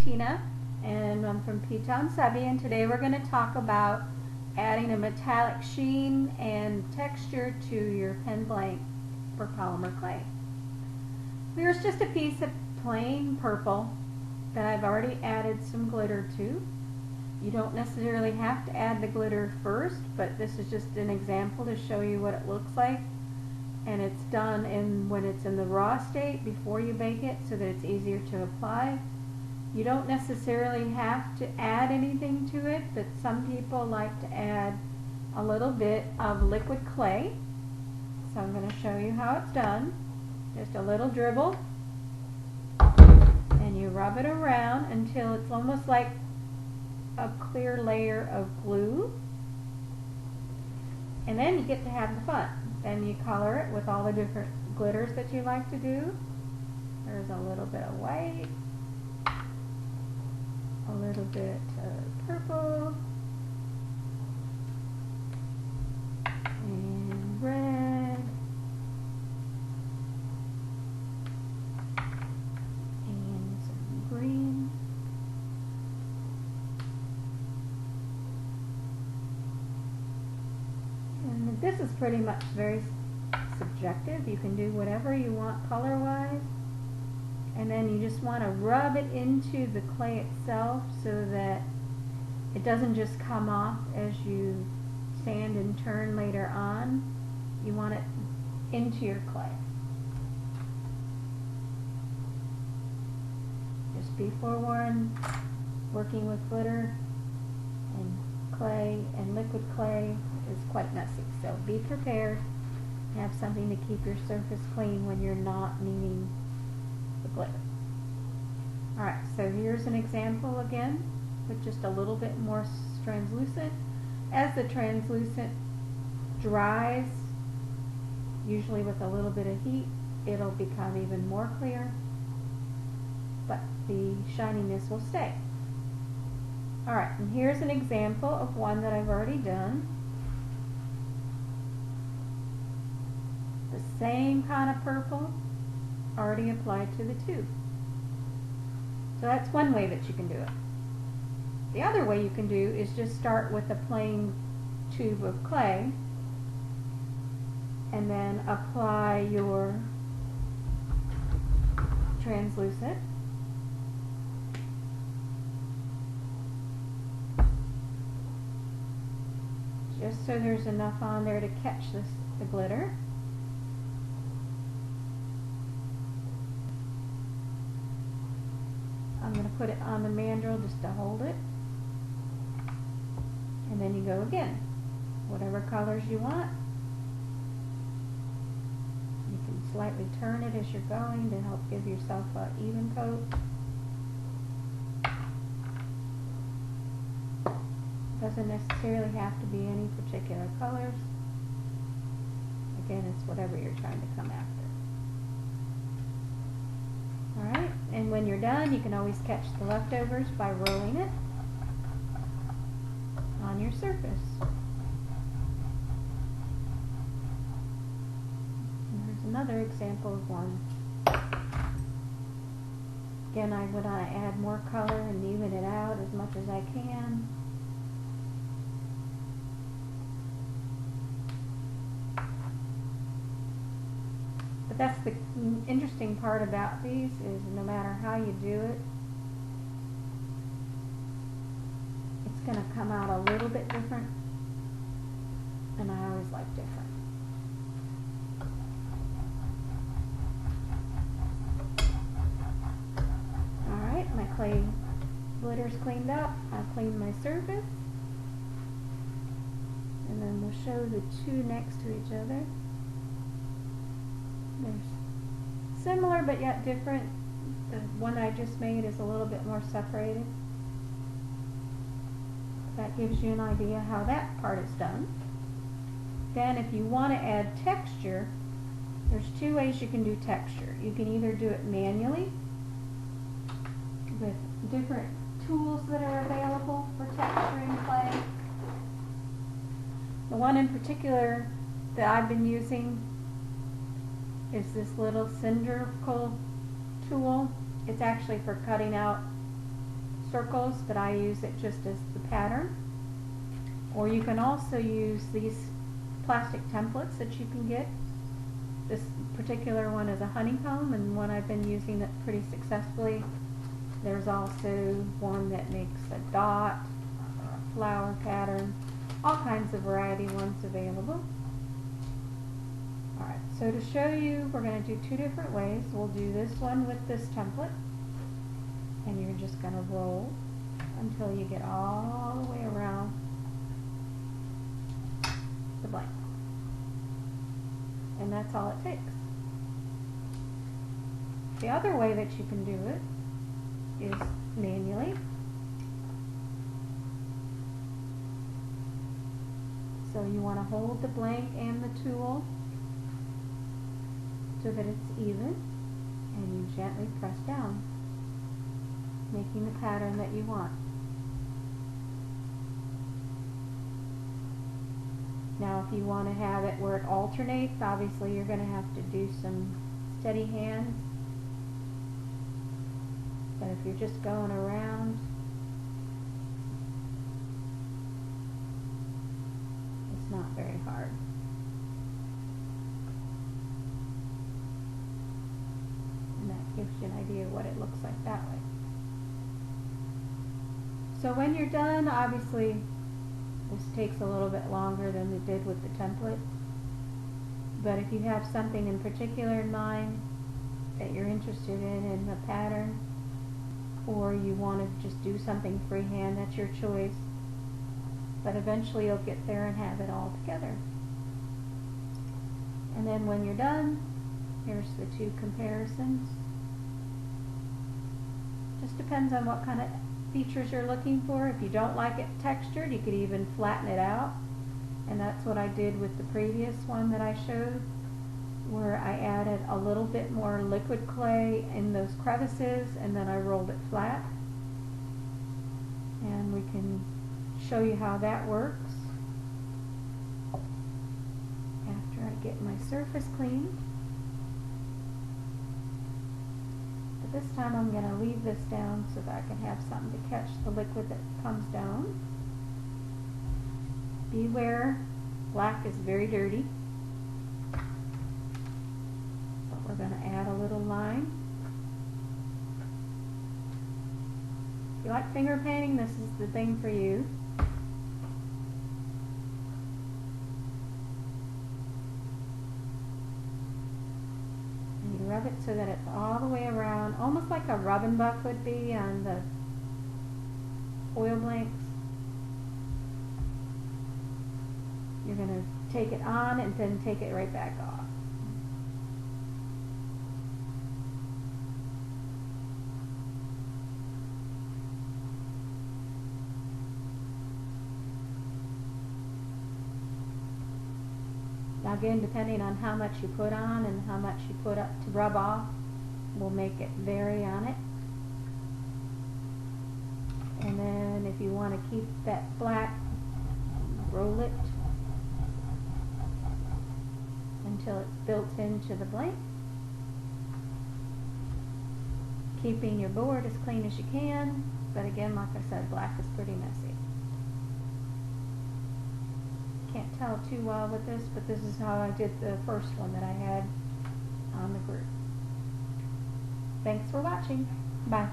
Tina, and I'm from P-Town Subby, and today we're going to talk about adding a metallic sheen and texture to your pen blank for polymer clay. Here's just a piece of plain purple that I've already added some glitter to. You don't necessarily have to add the glitter first, but this is just an example to show you what it looks like. And it's done when it's in the raw state before you bake it so that it's easier to apply. You don't necessarily have to add anything to it, but some people like to add a little bit of liquid clay. So I'm going to show you how it's done. Just a little dribble, and you rub it around until it's almost like a clear layer of glue. And then you get to have the fun. Then you color it with all the different glitters that you like to do. There's a little bit of white, a little bit of purple, and red, and some green. And this is pretty much very subjective. You can do whatever you want color-wise. And then you just want to rub it into the clay itself so that it doesn't just come off as you sand and turn later on. You want it into your clay. Just be forewarned, working with glitter and clay and liquid clay is quite messy, so be prepared. Have something to keep your surface clean when you're not needing the glitter. Alright, so here's an example again with just a little bit more translucent. As the translucent dries, usually with a little bit of heat, it'll become even more clear, but the shininess will stay. Alright, and here's an example of one that I've already done. The same kind of purple already applied to the tube. So that's one way that you can do it. The other way you can do is just start with a plain tube of clay and then apply your translucent. Just so there's enough on there to catch the glitter. I'm going to put it on the mandrel just to hold it. And then you go again. Whatever colors you want. You can slightly turn it as you're going to help give yourself an even coat. Doesn't necessarily have to be any particular colors. Again, it's whatever you're trying to come after. Alright, and when you're done, you can always catch the leftovers by rolling it on your surface. And here's another example of one. Again, I would add more color and even it out as much as I can. But that's the interesting part about these is no matter how you do it, it's going to come out a little bit different, and I always like different. Alright, my clay glitter's cleaned up. I've cleaned my surface, and then we'll show the two next to each other. They're similar but yet different. The one I just made is a little bit more separated. That gives you an idea how that part is done. Then if you want to add texture, there's two ways you can do texture. You can either do it manually with different tools that are available for texturing clay. The one in particular that I've been using is this little cylindrical tool. It's actually for cutting out circles, but I use it just as the pattern. Or you can also use these plastic templates that you can get. This particular one is a honeycomb, and one I've been using it pretty successfully. There's also one that makes a dot, or a flower pattern, all kinds of variety ones available. Alright, so to show you, we're going to do two different ways. We'll do this one with this template, and you're just going to roll until you get all the way around the blank. And that's all it takes. The other way that you can do it is manually. So you want to hold the blank and the tool so that it's even, and you gently press down, making the pattern that you want. Now if you want to have it where it alternates, obviously you're going to have to do some steady hands. But if you're just going around, it's not very hard. And that gives you an idea of what it looks like that way. So when you're done, obviously this takes a little bit longer than it did with the template. But if you have something in particular in mind that you're interested in the pattern, or you want to just do something freehand, that's your choice. But eventually you'll get there and have it all together. And then when you're done, here's the two comparisons. Just depends on what kind of features you're looking for. If you don't like it textured, you could even flatten it out. And that's what I did with the previous one that I showed, where I added a little bit more liquid clay in those crevices and then I rolled it flat. And we can show you how that works after I get my surface cleaned. But this time I'm going to leave this down so that I can have something to catch the liquid that comes down. Beware, black is very dirty. We're going to add a little line. If you like finger painting, this is the thing for you. And you rub it so that it's all the way around, almost like a rub and buff would be on the oil blanks. You're going to take it on and then take it right back off. Now again, depending on how much you put on and how much you put up to rub off, will make it vary on it. And then if you want to keep that black, roll it until it's built into the blank, keeping your board as clean as you can. But again, like I said, black is pretty messy. Can't tell too well with this, but this is how I did the first one that I had on the group. Thanks for watching. Bye.